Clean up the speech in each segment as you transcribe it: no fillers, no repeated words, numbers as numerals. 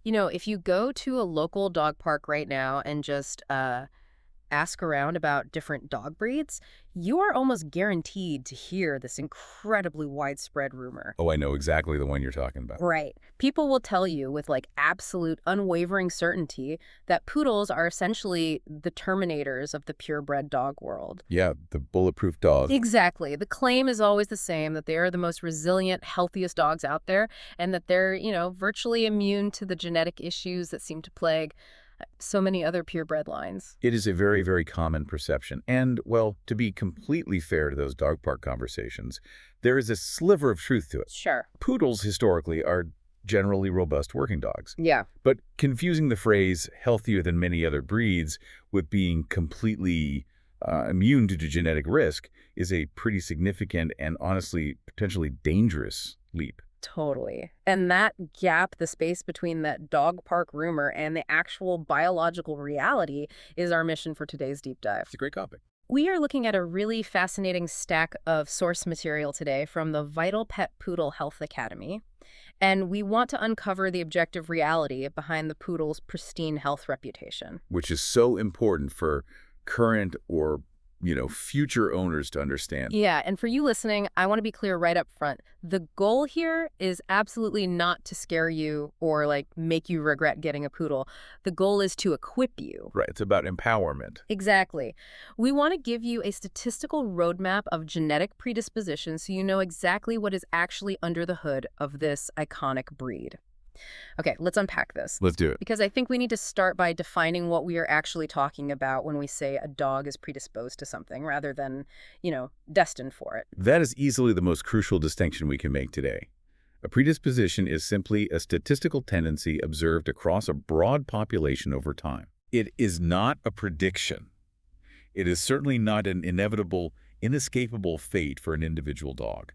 If you go to a local dog park right now and just ask around about different dog breeds, you are almost guaranteed to hear this incredibly widespread rumor. Oh, I know exactly the one you're talking about. Right. People will tell you with like absolute unwavering certainty that poodles are essentially the terminators of the purebred dog world. Yeah, the bulletproof dog. Exactly. The claim is always the same, that they are the most resilient, healthiest dogs out there, and that they're, virtually immune to the genetic issues that seem to plague so many other purebred lines. It is a very, very common perception. And, well, to be completely fair to those dog park conversations, there is a sliver of truth to it. Sure. Poodles, historically, are generally robust working dogs. Yeah. But confusing the phrase healthier than many other breeds with being completely immune to genetic risk is a pretty significant and honestly potentially dangerous leap. Totally. And that gap, the space between that dog park rumor and the actual biological reality, is our mission for today's deep dive. It's a great topic. We are looking at a really fascinating stack of source material today from the VitalPet Poodle Health Academy. And we want to uncover the objective reality behind the poodle's pristine health reputation. Which is so important for current or future owners to understand. Yeah, and for you listening, I want to be clear right up front. The goal here is absolutely not to scare you or make you regret getting a poodle. The goal is to equip you. Right, it's about empowerment. Exactly. We want to give you a statistical roadmap of genetic predisposition so you know exactly what is actually under the hood of this iconic breed. Okay, let's unpack this. Let's do it. Because I think we need to start by defining what we are actually talking about when we say a dog is predisposed to something rather than, destined for it. That is easily the most crucial distinction we can make today. A predisposition is simply a statistical tendency observed across a broad population over time. It is not a prediction. It is certainly not an inevitable, inescapable fate for an individual dog.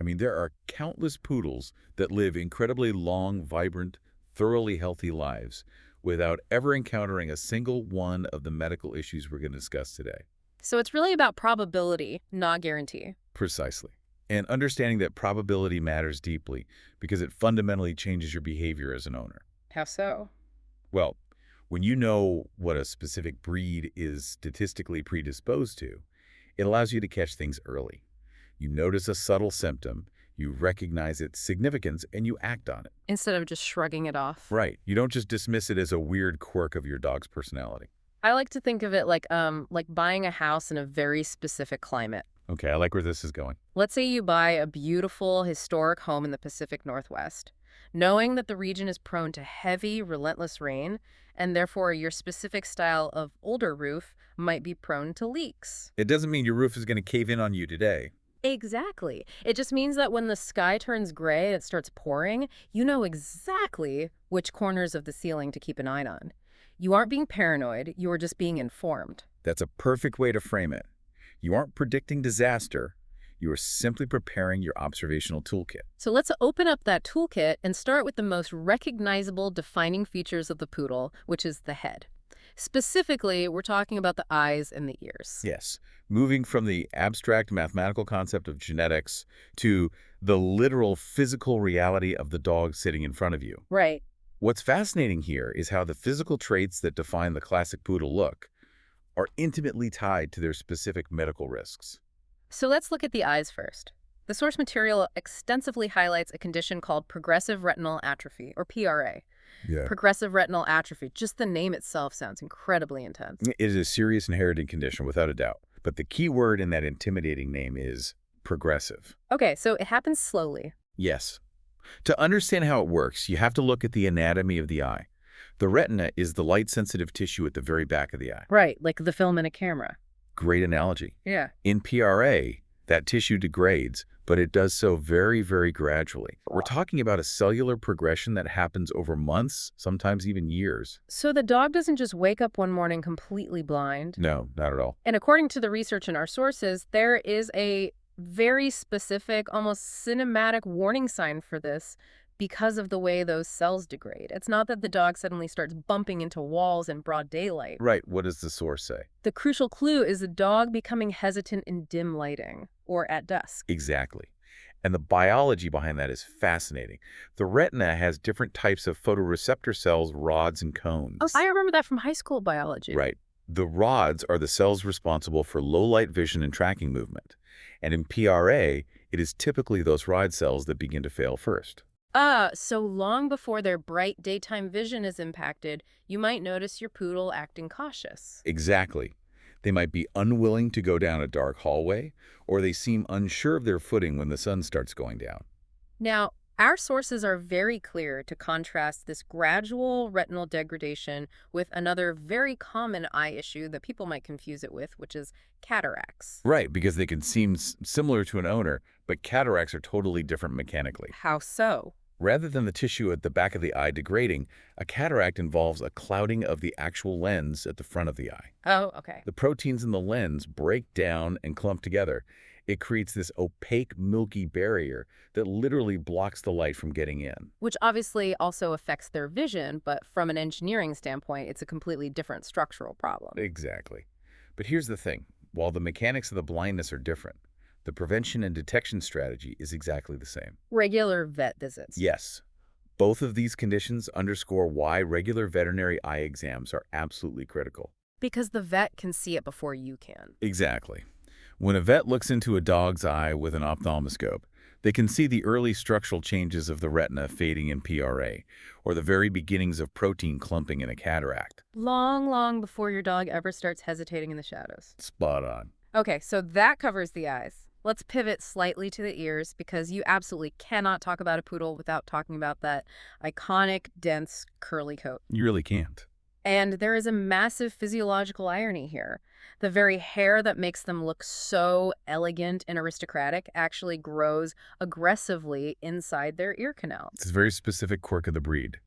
I mean, there are countless poodles that live incredibly long, vibrant, thoroughly healthy lives without ever encountering a single one of the medical issues we're going to discuss today. So it's really about probability, not guarantee. Precisely. And understanding that probability matters deeply because it fundamentally changes your behavior as an owner. How so? Well, when you know what a specific breed is statistically predisposed to, it allows you to catch things early. You notice a subtle symptom, you recognize its significance, and you act on it. Instead of just shrugging it off. Right. You don't just dismiss it as a weird quirk of your dog's personality. I like to think of it like buying a house in a very specific climate. Okay, I like where this is going. Let's say you buy a beautiful, historic home in the Pacific Northwest. Knowing that the region is prone to heavy, relentless rain, and therefore your specific style of older roof might be prone to leaks. It doesn't mean your roof is going to cave in on you today. Exactly. It just means that when the sky turns gray and it starts pouring, you know exactly which corners of the ceiling to keep an eye on. You aren't being paranoid, you are just being informed. That's a perfect way to frame it. You aren't predicting disaster. You are simply preparing your observational toolkit. So let's open up that toolkit and start with the most recognizable defining features of the poodle, which is the head. Specifically, we're talking about the eyes and the ears. Yes, moving from the abstract mathematical concept of genetics to the literal physical reality of the dog sitting in front of you. Right. What's fascinating here is how the physical traits that define the classic poodle look are intimately tied to their specific medical risks. So let's look at the eyes first. The source material extensively highlights a condition called progressive retinal atrophy, or PRA. Yeah. Progressive retinal atrophy, just the name itself sounds incredibly intense. It is a serious inherited condition, without a doubt. But the key word in that intimidating name is progressive. Okay, so it happens slowly. Yes. To understand how it works, you have to look at the anatomy of the eye. The retina is the light-sensitive tissue at the very back of the eye. Right, like the film in a camera. Great analogy. Yeah. In PRA, that tissue degrades, but it does so very, very gradually. We're talking about a cellular progression that happens over months, sometimes even years. So the dog doesn't just wake up one morning completely blind. No, not at all. And according to the research in our sources, there is a very specific, almost cinematic warning sign for this because of the way those cells degrade. It's not that the dog suddenly starts bumping into walls in broad daylight. Right. What does the source say? The crucial clue is the dog becoming hesitant in dim lighting or at dusk. Exactly. And the biology behind that is fascinating. The retina has different types of photoreceptor cells, rods, and Oh, cones. I remember that from high school biology. Right. The rods are the cells responsible for low-light vision and tracking movement. And in PRA, it is typically those rod cells that begin to fail first. So long before their bright daytime vision is impacted, you might notice your poodle acting cautious. Exactly. They might be unwilling to go down a dark hallway, or they seem unsure of their footing when the sun starts going down. Now, our sources are very clear to contrast this gradual retinal degradation with another very common eye issue that people might confuse it with, which is cataracts. Right, because they can seem similar to an owner, but cataracts are totally different mechanically. How so? Rather than the tissue at the back of the eye degrading, a cataract involves a clouding of the actual lens at the front of the eye. Oh, okay. The proteins in the lens break down and clump together. It creates this opaque, milky barrier that literally blocks the light from getting in. Which obviously also affects their vision, but from an engineering standpoint, it's a completely different structural problem. Exactly. But here's the thing. While the mechanics of the blindness are different, the prevention and detection strategy is exactly the same. Regular vet visits. Yes, both of these conditions underscore why regular veterinary eye exams are absolutely critical. Because the vet can see it before you can. Exactly. When a vet looks into a dog's eye with an ophthalmoscope, they can see the early structural changes of the retina fading in PRA, or the very beginnings of protein clumping in a cataract. Long, long before your dog ever starts hesitating in the shadows. Spot on. Okay, so that covers the eyes. Let's pivot slightly to the ears because you absolutely cannot talk about a poodle without talking about that iconic, dense, curly coat. You really can't. And there is a massive physiological irony here. The very hair that makes them look so elegant and aristocratic actually grows aggressively inside their ear canal. It's a very specific quirk of the breed,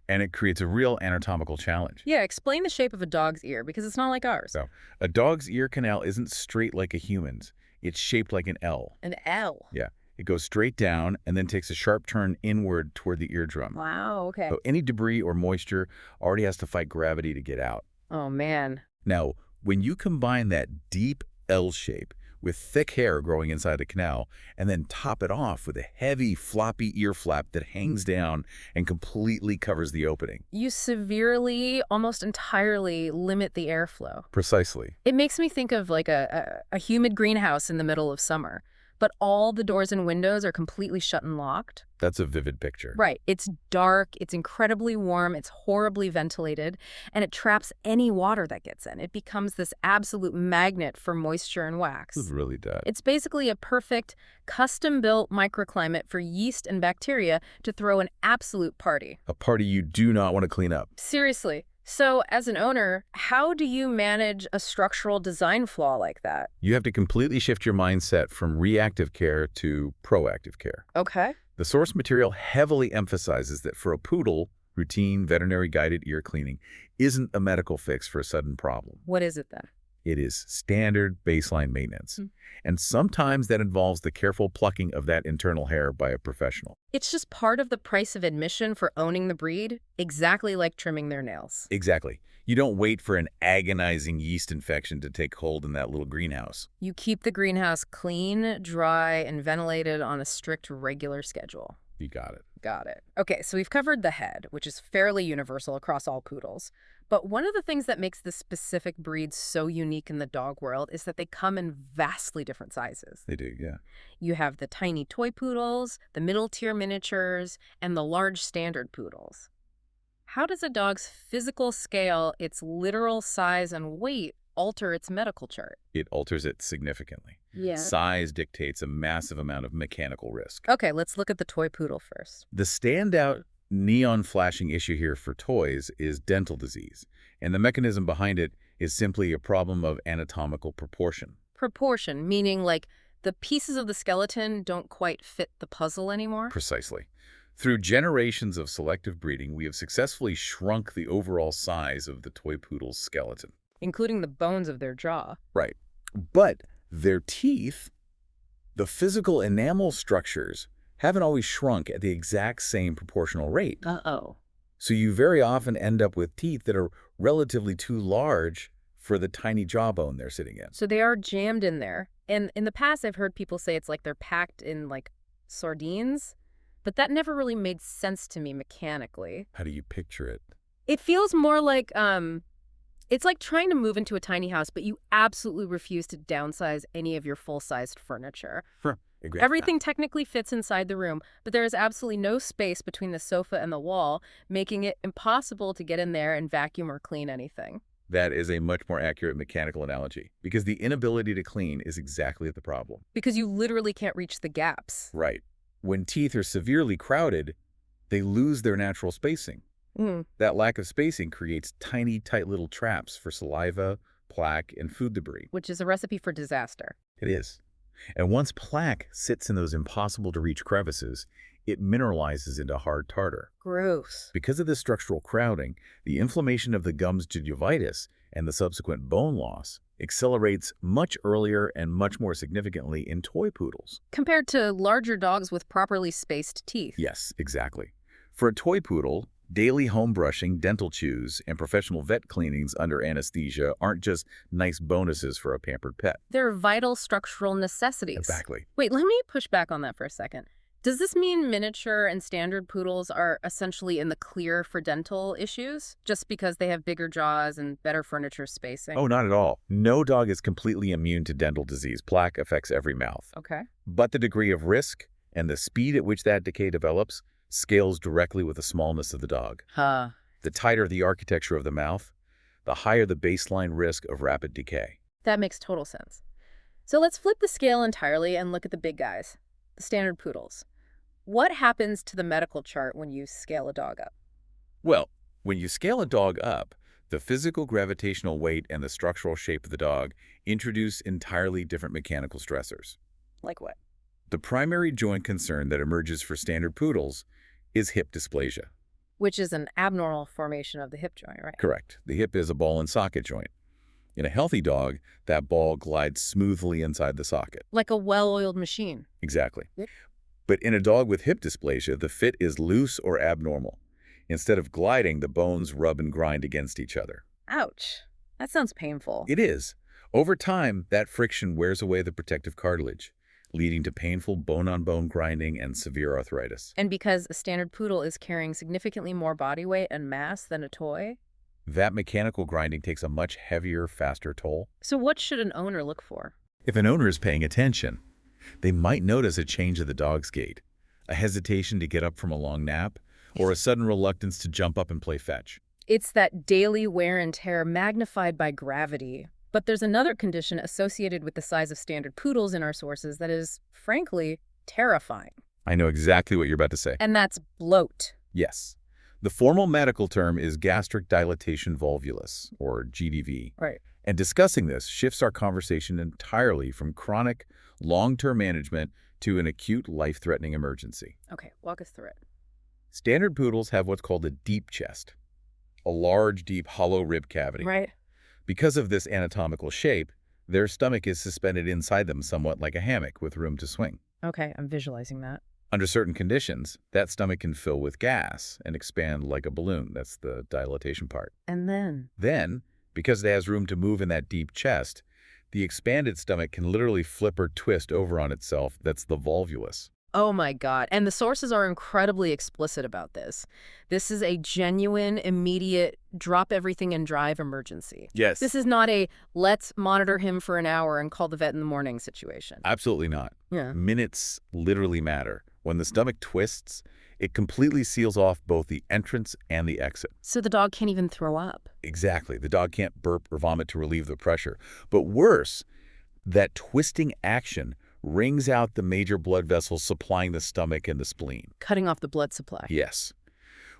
and it creates a real anatomical challenge. Yeah, explain the shape of a dog's ear because it's not like ours. So, a dog's ear canal isn't straight like a human's. It's shaped like an L. An L. Yeah. It goes straight down and then takes a sharp turn inward toward the eardrum. Wow, okay. So any debris or moisture already has to fight gravity to get out. Oh, man. Now, when you combine that deep L shape with thick hair growing inside the canal, and then top it off with a heavy, floppy ear flap that hangs down and completely covers the opening. You severely, almost entirely limit the airflow. Precisely. It makes me think of like a humid greenhouse in the middle of summer, but all the doors and windows are completely shut and locked. That's a vivid picture. Right. It's dark, it's incredibly warm, it's horribly ventilated, and it traps any water that gets in. It becomes this absolute magnet for moisture and wax. It really does. It's basically a perfect, custom-built microclimate for yeast and bacteria to throw an absolute party. A party you do not want to clean up. Seriously. So, as an owner, how do you manage a structural design flaw like that? You have to completely shift your mindset from reactive care to proactive care. Okay. The source material heavily emphasizes that for a poodle, routine veterinary-guided ear cleaning isn't a medical fix for a sudden problem. What is it then? It is standard baseline maintenance. Hmm. And sometimes that involves the careful plucking of that internal hair by a professional. It's just part of the price of admission for owning the breed, exactly like trimming their nails. Exactly. You don't wait for an agonizing yeast infection to take hold in that little greenhouse. You keep the greenhouse clean, dry, and ventilated on a strict, regular schedule. You got it. Got it. Okay, so we've covered the head, which is fairly universal across all poodles. But one of the things that makes this specific breed so unique in the dog world is that they come in vastly different sizes. They do, yeah. You have the tiny toy poodles, the middle-tier miniatures, and the large standard poodles. How does a dog's physical scale, its literal size and weight, alter its medical chart? It alters it significantly. Yeah. Size dictates a massive amount of mechanical risk. Okay, let's look at the toy poodle first. The standout neon flashing issue here for toys is dental disease, and the mechanism behind it is simply a problem of anatomical proportion. Proportion, meaning like the pieces of the skeleton don't quite fit the puzzle anymore? Precisely. Through generations of selective breeding, we have successfully shrunk the overall size of the toy poodle's skeleton. Including the bones of their jaw. Right. But their teeth, the physical enamel structures, haven't always shrunk at the exact same proportional rate. Uh-oh. So you very often end up with teeth that are relatively too large for the tiny jawbone they're sitting in. So they are jammed in there. And in the past, I've heard people say it's like they're packed in like sardines, but that never really made sense to me mechanically. How do you picture it? It feels more like, it's like trying to move into a tiny house, but you absolutely refuse to downsize any of your full-sized furniture. Sure. Agree. Everything technically fits inside the room, but there is absolutely no space between the sofa and the wall, making it impossible to get in there and vacuum or clean anything. That is a much more accurate mechanical analogy, because the inability to clean is exactly the problem. Because you literally can't reach the gaps. Right. When teeth are severely crowded, they lose their natural spacing. Mm. That lack of spacing creates tiny, tight little traps for saliva, plaque, and food debris. Which is a recipe for disaster. It is. And once plaque sits in those impossible-to-reach crevices, it mineralizes into hard tartar. Gross. Because of this structural crowding, the inflammation of the gums gingivitis and the subsequent bone loss accelerates much earlier and much more significantly in toy poodles. Compared to larger dogs with properly spaced teeth. Yes, exactly. For a toy poodle, daily home brushing, dental chews, and professional vet cleanings under anesthesia aren't just nice bonuses for a pampered pet. They're vital structural necessities. Exactly. Wait, let me push back on that for a second. Does this mean miniature and standard poodles are essentially in the clear for dental issues, just because they have bigger jaws and better furniture spacing? Oh, not at all. No dog is completely immune to dental disease. Plaque affects every mouth. Okay. But the degree of risk and the speed at which that decay develops scales directly with the smallness of the dog. Huh. The tighter the architecture of the mouth, the higher the baseline risk of rapid decay. That makes total sense. So let's flip the scale entirely and look at the big guys, the standard poodles. What happens to the medical chart when you scale a dog up? Well, when you scale a dog up, the physical gravitational weight and the structural shape of the dog introduce entirely different mechanical stressors. Like what? The primary joint concern that emerges for standard poodles is hip dysplasia. Which is an abnormal formation of the hip joint, right? Correct. The hip is a ball and socket joint. In a healthy dog, that ball glides smoothly inside the socket. Like a well-oiled machine. Exactly. Yep. But in a dog with hip dysplasia, the fit is loose or abnormal. Instead of gliding, the bones rub and grind against each other. Ouch. That sounds painful. It is. Over time, that friction wears away the protective cartilage, leading to painful bone-on-bone grinding and severe arthritis. And because a standard poodle is carrying significantly more body weight and mass than a toy? That mechanical grinding takes a much heavier, faster toll. So what should an owner look for? If an owner is paying attention, they might notice a change of the dog's gait, a hesitation to get up from a long nap, or a sudden reluctance to jump up and play fetch. It's that daily wear and tear magnified by gravity. But there's another condition associated with the size of standard poodles in our sources that is, frankly, terrifying. I know exactly what you're about to say. And that's bloat. Yes. The formal medical term is gastric dilatation volvulus, or GDV. Right. And discussing this shifts our conversation entirely from chronic, long-term management to an acute, life-threatening emergency. Okay, walk us through it. Standard poodles have what's called a deep chest, a large, deep, hollow rib cavity. Right. Because of this anatomical shape, their stomach is suspended inside them somewhat like a hammock with room to swing. Okay, I'm visualizing that. Under certain conditions, that stomach can fill with gas and expand like a balloon. That's the dilatation part. And Then, because it has room to move in that deep chest, the expanded stomach can literally flip or twist over on itself. That's the volvulus. oh my God. And the sources are incredibly explicit about this. This is a genuine, immediate, drop everything and drive emergency. Yes. This is not a let's monitor him for an hour and call the vet in the morning situation. Absolutely not. Yeah. Minutes literally matter. When the stomach twists, it completely seals off both the entrance and the exit. So the dog can't even throw up. Exactly. The dog can't burp or vomit to relieve the pressure. But worse, that twisting action wrings out the major blood vessels supplying the stomach and the spleen. Cutting off the blood supply. Yes.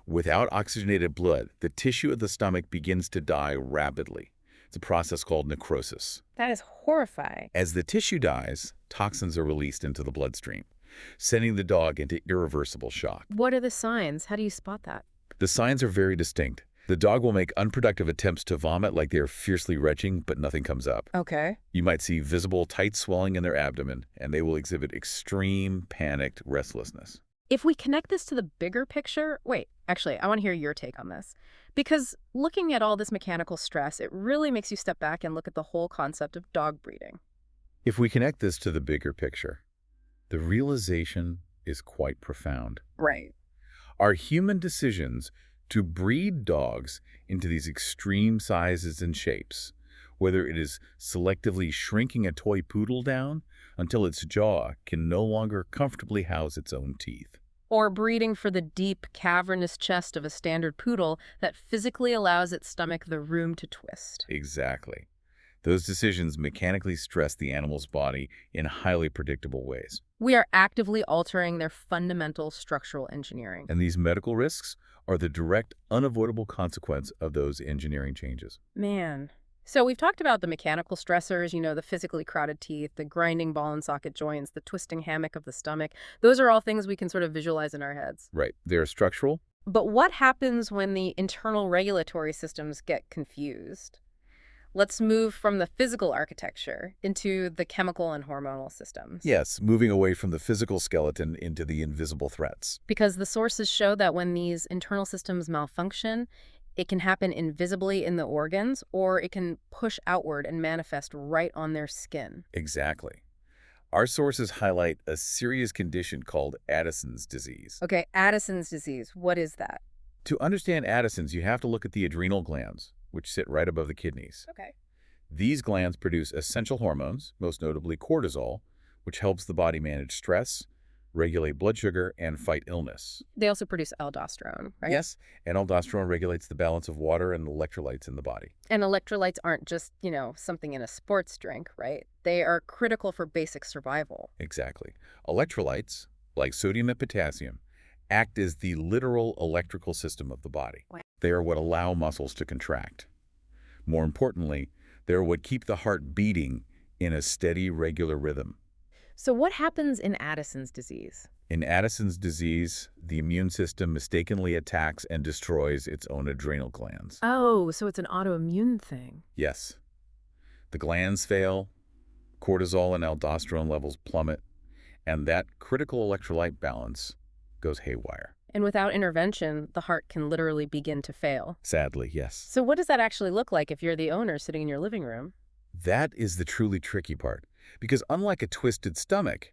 Without oxygenated blood, the tissue of the stomach begins to die rapidly. It's a process called necrosis. That is horrifying. As the tissue dies, toxins are released into the bloodstream, sending the dog into irreversible shock. What are the signs? How do you spot that? The signs are very distinct. The dog will make unproductive attempts to vomit like they are fiercely retching, but nothing comes up. Okay. You might see visible tight swelling in their abdomen, and they will exhibit extreme panicked restlessness. If we connect this to the bigger picture, wait, actually, I want to hear your take on this. Because looking at all this mechanical stress, it really makes you step back and look at the whole concept of dog breeding. If we connect this to the bigger picture, the realization is quite profound. Right. Our human decisions to breed dogs into these extreme sizes and shapes, whether it is selectively shrinking a toy poodle down until its jaw can no longer comfortably house its own teeth. Or breeding for the deep, cavernous chest of a standard poodle that physically allows its stomach the room to twist. Exactly. Those decisions mechanically stress the animal's body in highly predictable ways. We are actively altering their fundamental structural engineering. And these medical risks are the direct, unavoidable consequence of those engineering changes. Man. So we've talked about the mechanical stressors, the physically crowded teeth, the grinding ball and socket joints, the twisting hammock of the stomach. Those are all things we can sort of visualize in our heads. Right. They're structural. But what happens when the internal regulatory systems get confused? Let's move from the physical architecture into the chemical and hormonal systems. Yes, moving away from the physical skeleton into the invisible threats. Because the sources show that when these internal systems malfunction, it can happen invisibly in the organs, or it can push outward and manifest right on their skin. Exactly. Our sources highlight a serious condition called Addison's disease. Okay, Addison's disease, what is that? To understand Addison's, you have to look at the adrenal glands, which sit right above the kidneys. Okay. These glands produce essential hormones, most notably cortisol, which helps the body manage stress, regulate blood sugar, and fight illness. They also produce aldosterone, right? Yes, and aldosterone regulates the balance of water and electrolytes in the body. And electrolytes aren't just, something in a sports drink, right? They are critical for basic survival. Exactly. Electrolytes, like sodium and potassium, act as the literal electrical system of the body. Wow. They are what allow muscles to contract. More importantly, they are what keep the heart beating in a steady, regular rhythm. So what happens in Addison's disease? In Addison's disease, the immune system mistakenly attacks and destroys its own adrenal glands. Oh, so it's an autoimmune thing. Yes. The glands fail, cortisol and aldosterone levels plummet, and that critical electrolyte balance goes haywire. And without intervention, the heart can literally begin to fail. Sadly, yes. So what does that actually look like if you're the owner sitting in your living room? That is the truly tricky part, because unlike a twisted stomach,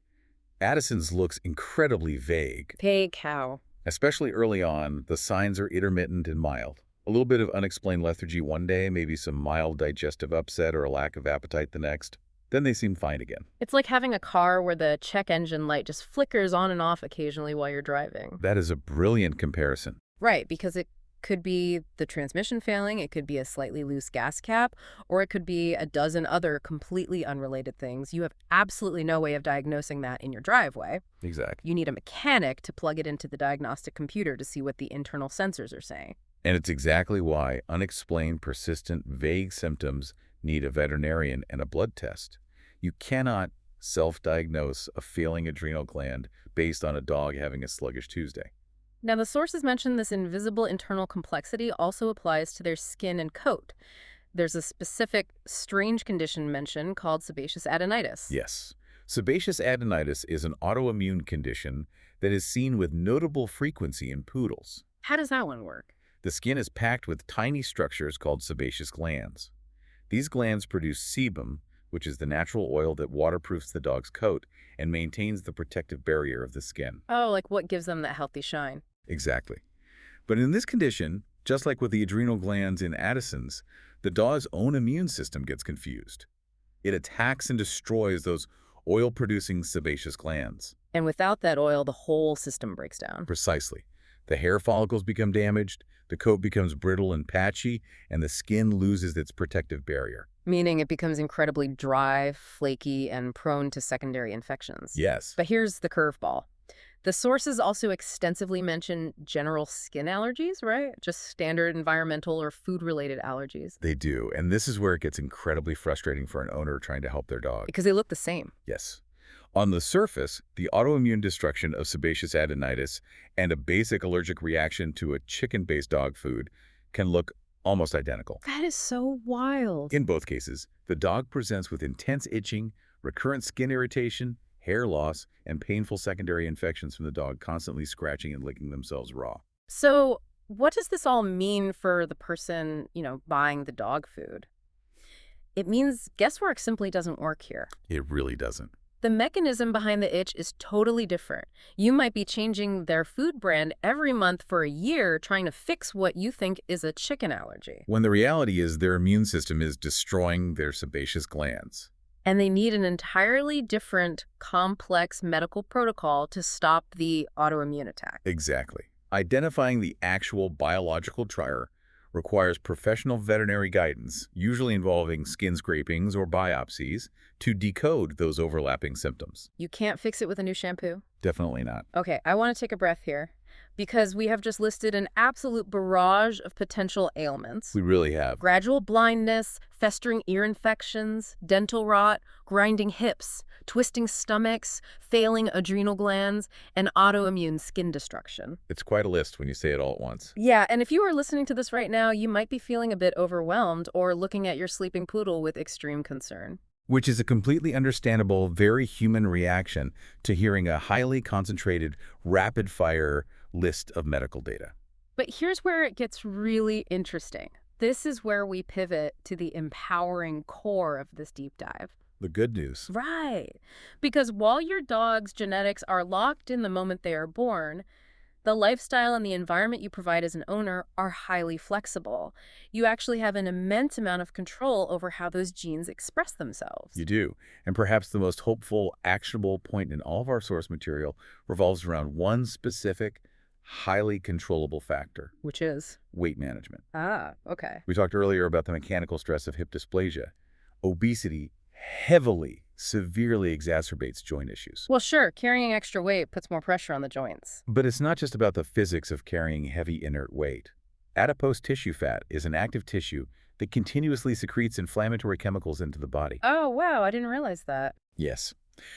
Addison's looks incredibly vague. Vague how? Especially early on, the signs are intermittent and mild. A little bit of unexplained lethargy one day, maybe some mild digestive upset or a lack of appetite the next. Then they seem fine again. It's like having a car where the check engine light just flickers on and off occasionally while you're driving. That is a brilliant comparison. Right, because it could be the transmission failing, it could be a slightly loose gas cap, or it could be a dozen other completely unrelated things. You have absolutely no way of diagnosing that in your driveway. Exactly. You need a mechanic to plug it into the diagnostic computer to see what the internal sensors are saying. And it's exactly why unexplained, persistent, vague symptoms need a veterinarian and a blood test. You cannot self-diagnose a failing adrenal gland based on a dog having a sluggish Tuesday. Now, the sources mention this invisible internal complexity also applies to their skin and coat. There's a specific strange condition mentioned called sebaceous adenitis. Yes. Sebaceous adenitis is an autoimmune condition that is seen with notable frequency in poodles. How does that one work? The skin is packed with tiny structures called sebaceous glands. These glands produce sebum, which is the natural oil that waterproofs the dog's coat and maintains the protective barrier of the skin. Oh, like what gives them that healthy shine? Exactly. But in this condition, just like with the adrenal glands in Addison's, the dog's own immune system gets confused. It attacks and destroys those oil-producing sebaceous glands. And without that oil, the whole system breaks down. Precisely. The hair follicles become damaged, the coat becomes brittle and patchy, and the skin loses its protective barrier. Meaning it becomes incredibly dry, flaky, and prone to secondary infections. Yes. But here's the curveball. The sources also extensively mention general skin allergies, right? Just standard environmental or food-related allergies. They do, and this is where it gets incredibly frustrating for an owner trying to help their dog. Because they look the same. Yes. On the surface, the autoimmune destruction of sebaceous adenitis and a basic allergic reaction to a chicken-based dog food can look almost identical. That is so wild. In both cases, the dog presents with intense itching, recurrent skin irritation, hair loss, and painful secondary infections from the dog constantly scratching and licking themselves raw. So what does this all mean for the person, buying the dog food? It means guesswork simply doesn't work here. It really doesn't. The mechanism behind the itch is totally different. You might be changing their food brand every month for a year trying to fix what you think is a chicken allergy. When the reality is their immune system is destroying their sebaceous glands. And they need an entirely different, complex medical protocol to stop the autoimmune attack. Exactly. Identifying the actual biological trigger requires professional veterinary guidance, usually involving skin scrapings or biopsies, to decode those overlapping symptoms. You can't fix it with a new shampoo? Definitely not. Okay, I want to take a breath here because we have just listed an absolute barrage of potential ailments. We really have. Gradual blindness, festering ear infections, dental rot, grinding hips, twisting stomachs, failing adrenal glands, and autoimmune skin destruction. It's quite a list when you say it all at once. Yeah, and if you are listening to this right now, you might be feeling a bit overwhelmed or looking at your sleeping poodle with extreme concern. Which is a completely understandable, very human reaction to hearing a highly concentrated, rapid-fire list of medical data. But here's where it gets really interesting. This is where we pivot to the empowering core of this deep dive. The good news. Right. Because while your dog's genetics are locked in the moment they are born, the lifestyle and the environment you provide as an owner are highly flexible. You actually have an immense amount of control over how those genes express themselves. You do. And perhaps the most hopeful, actionable point in all of our source material revolves around one specific, highly controllable factor. Which is? Weight management. Ah, okay. We talked earlier about the mechanical stress of hip dysplasia. Obesity heavily, severely exacerbates joint issues. Well, sure, carrying extra weight puts more pressure on the joints. But it's not just about the physics of carrying heavy inert weight. Adipose tissue fat is an active tissue that continuously secretes inflammatory chemicals into the body. Oh, wow, I didn't realize that. Yes.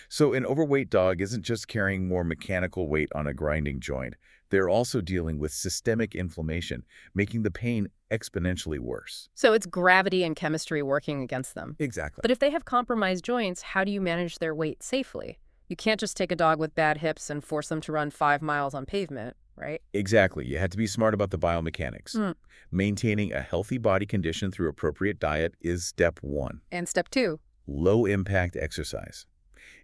So an overweight dog isn't just carrying more mechanical weight on a grinding joint. They're also dealing with systemic inflammation, making the pain exponentially worse. So it's gravity and chemistry working against them. Exactly. But if they have compromised joints, how do you manage their weight safely? You can't just take a dog with bad hips and force them to run 5 miles on pavement, right? Exactly. You had to be smart about the biomechanics. Maintaining a healthy body condition through appropriate diet is step one. And step 2? Low-impact exercise.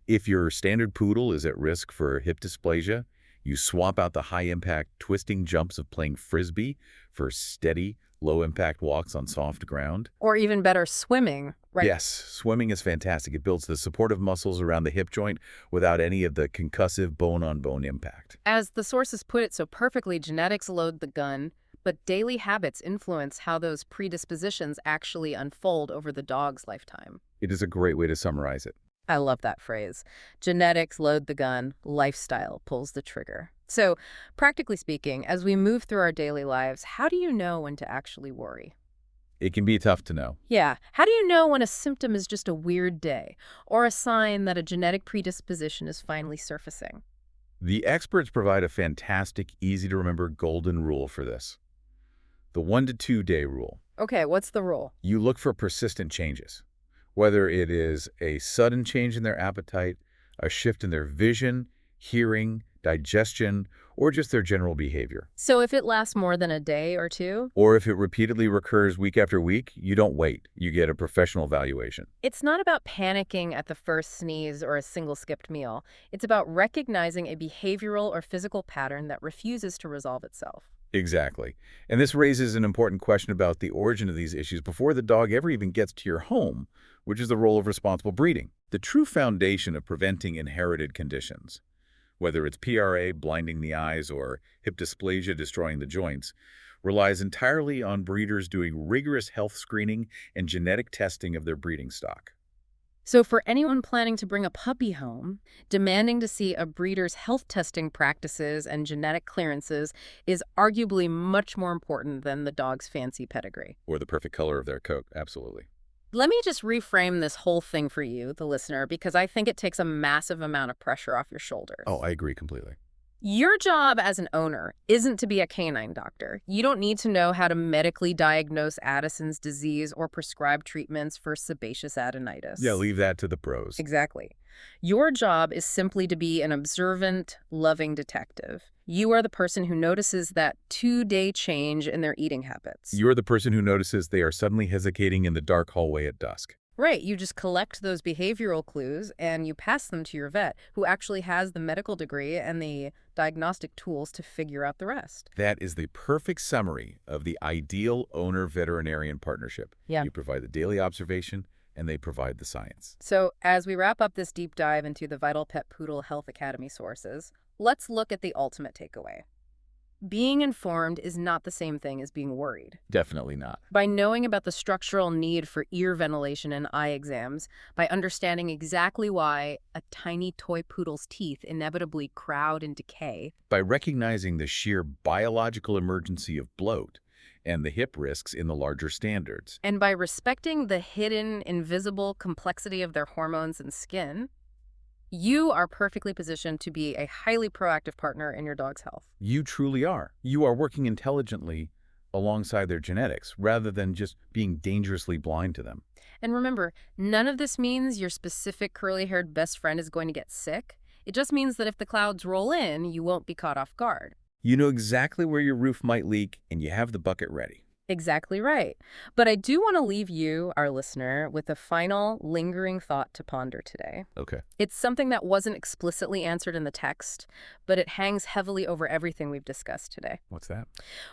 If your standard poodle is at risk for hip dysplasia, you swap out the high-impact twisting jumps of playing frisbee for steady, low-impact walks on soft ground. Or even better, swimming, right? Yes, swimming is fantastic. It builds the supportive muscles around the hip joint without any of the concussive bone-on-bone impact. As the sources put it so perfectly, genetics load the gun, but daily habits influence how those predispositions actually unfold over the dog's lifetime. It is a great way to summarize it. I love that phrase. Genetics load the gun, lifestyle pulls the trigger. So, practically speaking, as we move through our daily lives, how do you know when to actually worry? It can be tough to know. Yeah, how do you know when a symptom is just a weird day or a sign that a genetic predisposition is finally surfacing? The experts provide a fantastic, easy-to-remember golden rule for this. The 1 to 2 day rule. Okay, what's the rule? You look for persistent changes, whether it is a sudden change in their appetite, a shift in their vision, hearing, digestion, or just their general behavior. So if it lasts more than a day or two? Or if it repeatedly recurs week after week, you don't wait. You get a professional evaluation. It's not about panicking at the first sneeze or a single skipped meal. It's about recognizing a behavioral or physical pattern that refuses to resolve itself. Exactly. And this raises an important question about the origin of these issues before the dog ever even gets to your home, which is the role of responsible breeding. The true foundation of preventing inherited conditions, whether it's PRA blinding the eyes or hip dysplasia destroying the joints, relies entirely on breeders doing rigorous health screening and genetic testing of their breeding stock. So for anyone planning to bring a puppy home, demanding to see a breeder's health testing practices and genetic clearances is arguably much more important than the dog's fancy pedigree. Or the perfect color of their coat, absolutely. Let me just reframe this whole thing for you, the listener, because I think it takes a massive amount of pressure off your shoulders. Oh, I agree completely. Your job as an owner isn't to be a canine doctor. You don't need to know how to medically diagnose Addison's disease or prescribe treatments for sebaceous adenitis. Yeah, leave that to the pros. Exactly. Your job is simply to be an observant, loving detective. You are the person who notices that 2-day change in their eating habits. You're the person who notices they are suddenly hesitating in the dark hallway at dusk. Right, you just collect those behavioral clues and you pass them to your vet, who actually has the medical degree and the diagnostic tools to figure out the rest. That is the perfect summary of the ideal owner-veterinarian partnership. Yeah. You provide the daily observation, and they provide the science. So, as we wrap up this deep dive into the VitalPet Poodle Health Academy sources, let's look at the ultimate takeaway. Being informed is not the same thing as being worried. Definitely not. By knowing about the structural need for ear ventilation and eye exams, by understanding exactly why a tiny toy poodle's teeth inevitably crowd and decay, By recognizing the sheer biological emergency of bloat and the hip risks in the larger standards. and by respecting the hidden, invisible complexity of their hormones and skin, you are perfectly positioned to be a highly proactive partner in your dog's health. You truly are. You are working intelligently alongside their genetics rather than just being dangerously blind to them. And remember, none of this means your specific curly-haired best friend is going to get sick. It just means that if the clouds roll in, you won't be caught off guard. You know exactly where your roof might leak, and you have the bucket ready. Exactly right. But I do want to leave you, our listener, with a final lingering thought to ponder today. Okay. It's something that wasn't explicitly answered in the text, but it hangs heavily over everything we've discussed today. What's that?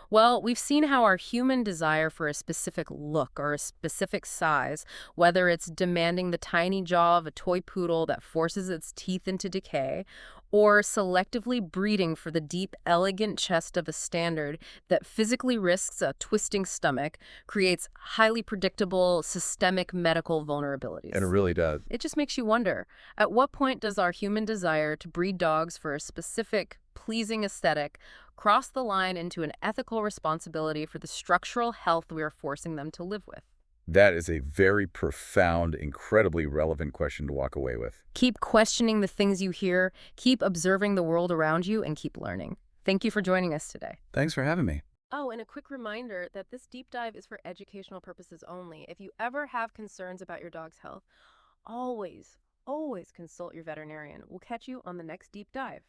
Well, we've seen how our human desire for a specific look or a specific size, whether it's demanding the tiny jaw of a toy poodle that forces its teeth into decay, or selectively breeding for the deep, elegant chest of a standard that physically risks a twisting stomach, creates highly predictable systemic medical vulnerabilities. And it really does. It just makes you wonder, at what point does our human desire to breed dogs for a specific, pleasing aesthetic cross the line into an ethical responsibility for the structural health we are forcing them to live with? That is a very profound, incredibly relevant question to walk away with. Keep questioning the things you hear, keep observing the world around you, and keep learning. Thank you for joining us today. Thanks for having me. Oh, and a quick reminder that this deep dive is for educational purposes only. If you ever have concerns about your dog's health, always consult your veterinarian. We'll catch you on the next deep dive.